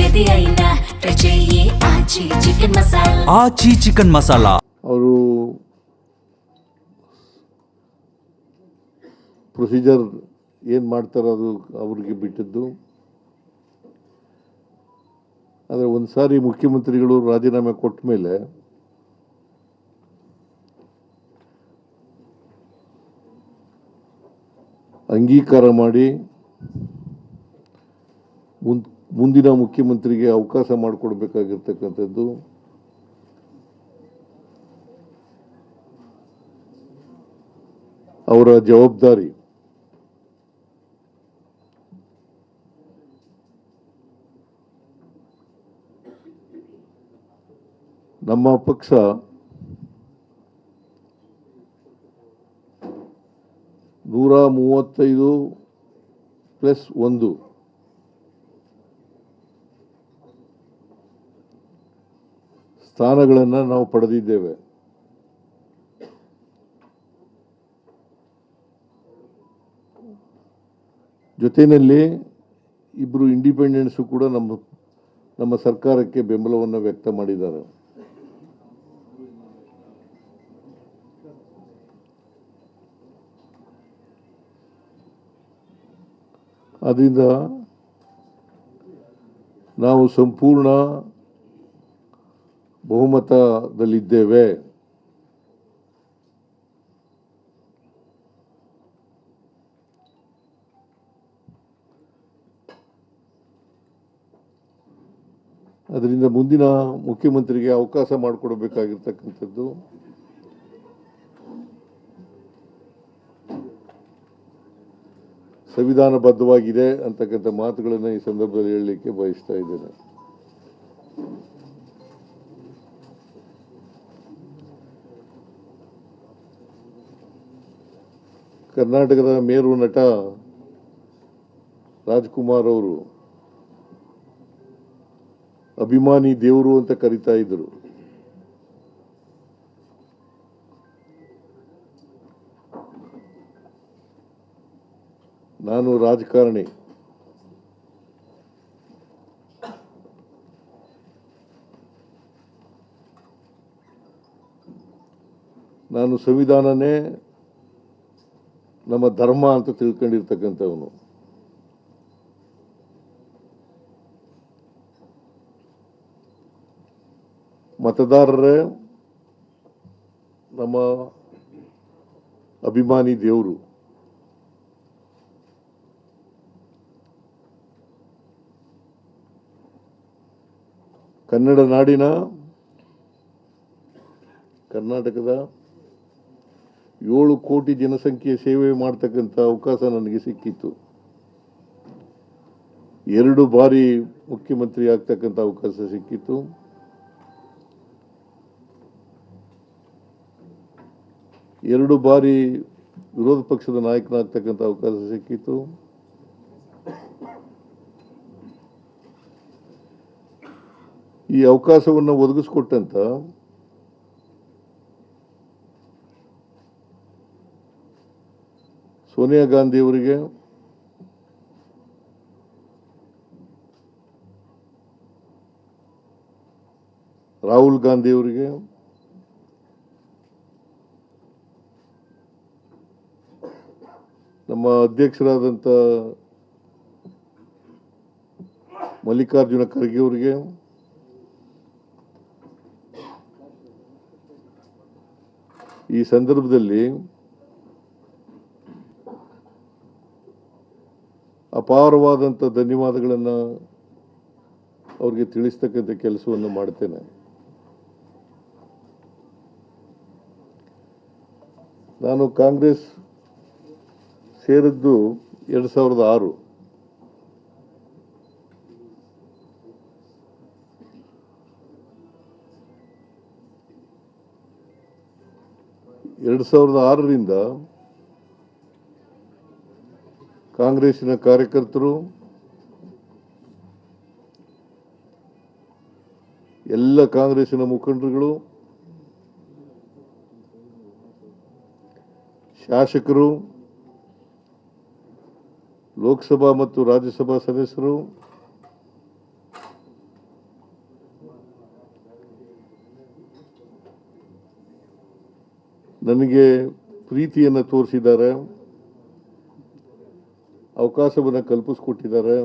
ఏది అయినా ట్రై చెయ్యి ఆచి చికెన్ మసాలా. ఆచి చికెన్ మసాలా. ಅವರು ಪ್ರೊಸೀಜರ್ ಏನು ಮಾಡ್ತಾರೋ ಅದು ಅವ್ರಿಗೆ ಬಿಟ್ಟಿದ್ದು. ಆದರೆ ಒಂದು ಸಾರಿ ಮುಖ್ಯಮಂತ್ರಿಗಳು ರಾಜೀನಾಮೆ ಕೊಟ್ಟ ಮೇಲೆ ಅಂಗೀಕಾರ ಮಾಡಿ ಮುಂದಿನ ಮುಖ್ಯಮಂತ್ರಿಗೆ ಅವಕಾಶ ಮಾಡಿಕೊಡ್ಬೇಕಾಗಿರ್ತಕ್ಕಂಥದ್ದು ಅವರ ಜವಾಬ್ದಾರಿ. ನಮ್ಮ ಪಕ್ಷ ನೂರ 35+1 ಸ್ಥಾನಗಳನ್ನು ನಾವು ಪಡೆದಿದ್ದೇವೆ. ಜೊತೆಯಲ್ಲಿ ಇಬ್ಬರು ಇಂಡಿಪೆಂಡೆಂಟ್ಸು ಕೂಡ ನಮ್ಮ ಸರ್ಕಾರಕ್ಕೆ ಬೆಂಬಲವನ್ನು ವ್ಯಕ್ತ ಮಾಡಿದ್ದಾರೆ. ಅದರಿಂದ ನಾವು ಸಂಪೂರ್ಣ ಬಹುಮತದಲ್ಲಿದ್ದೇವೆ. ಅದರಿಂದ ಮುಂದಿನ ಮುಖ್ಯಮಂತ್ರಿಗೆ ಅವಕಾಶ ಮಾಡಿಕೊಡಬೇಕಾಗಿರ್ತಕ್ಕಂಥದ್ದು ಸಂವಿಧಾನಬದ್ಧವಾಗಿದೆ ಅಂತಕ್ಕಂಥ ಮಾತುಗಳನ್ನು ಈ ಸಂದರ್ಭದಲ್ಲಿ ಹೇಳಲಿಕ್ಕೆ ಬಯಸ್ತಾ ಇದ್ದೇನೆ. ಕರ್ನಾಟಕದ ಮೇರು ನಟ ರಾಜ್ಕುಮಾರ್ ಅವರು ಅಭಿಮಾನಿ ದೇವರು ಅಂತ ಕರೀತಾ ಇದ್ರು. ನಾನು ರಾಜಕಾರಣಿ, ನಾನು ಸಂವಿಧಾನನೇ ನಮ್ಮ ಧರ್ಮ ಅಂತ ತಿಳ್ಕೊಂಡಿರ್ತಕ್ಕಂಥವನು. ಮತದಾರರೇ ನಮ್ಮ ಅಭಿಮಾನಿ ದೇವರು. ಕನ್ನಡ ನಾಡಿನ ಕರ್ನಾಟಕದ 7 ಕೋಟಿ ಜನಸಂಖ್ಯೆ ಸೇವೆ ಮಾಡ್ತಕ್ಕಂಥ ಅವಕಾಶ ನನಗೆ ಸಿಕ್ಕಿತ್ತು. 2 ಬಾರಿ ಮುಖ್ಯಮಂತ್ರಿ ಆಗ್ತಕ್ಕಂಥ ಅವಕಾಶ ಸಿಕ್ಕಿತ್ತು. ಎರಡು ಬಾರಿ ವಿರೋಧ ಪಕ್ಷದ ನಾಯಕನಾಗ್ತಕ್ಕಂಥ ಅವಕಾಶ ಸಿಕ್ಕಿತ್ತು. ಈ ಅವಕಾಶವನ್ನು ಒದಗಿಸಿಕೊಟ್ಟಂತ ಸೋನಿಯಾ ಗಾಂಧಿ ಅವರಿಗೆ, ರಾಹುಲ್ ಗಾಂಧಿ ಅವರಿಗೆ, ನಮ್ಮ ಅಧ್ಯಕ್ಷರಾದಂಥ ಮಲ್ಲಿಕಾರ್ಜುನ ಖರ್ಗೆ ಅವರಿಗೆ, ಈ ಸಂದರ್ಭದಲ್ಲಿ ಅಪಾರವಾದಂಥ ಧನ್ಯವಾದಗಳನ್ನು ಅವರಿಗೆ ತಿಳಿಸ್ತಕ್ಕಂಥ ಕೆಲಸವನ್ನು ಮಾಡ್ತೇನೆ. ನಾನು ಕಾಂಗ್ರೆಸ್ ಸೇರಿದ್ದು 2006. ರಿಂದ ಕಾಂಗ್ರೆಸ್ಸಿನ ಕಾರ್ಯಕರ್ತರು, ಎಲ್ಲ ಕಾಂಗ್ರೆಸ್ಸಿನ ಮುಖಂಡರುಗಳು, ಶಾಸಕರು, ಲೋಕಸಭಾ ಮತ್ತು ರಾಜ್ಯಸಭಾ ಸದಸ್ಯರು, ನನಗೆ ಪ್ರೀತಿಯನ್ನು ತೋರಿಸಿದ್ದಾರೆ, ಅವಕಾಶವನ್ನು ಕಲ್ಪಿಸ್ಕೊಟ್ಟಿದ್ದಾರೆ.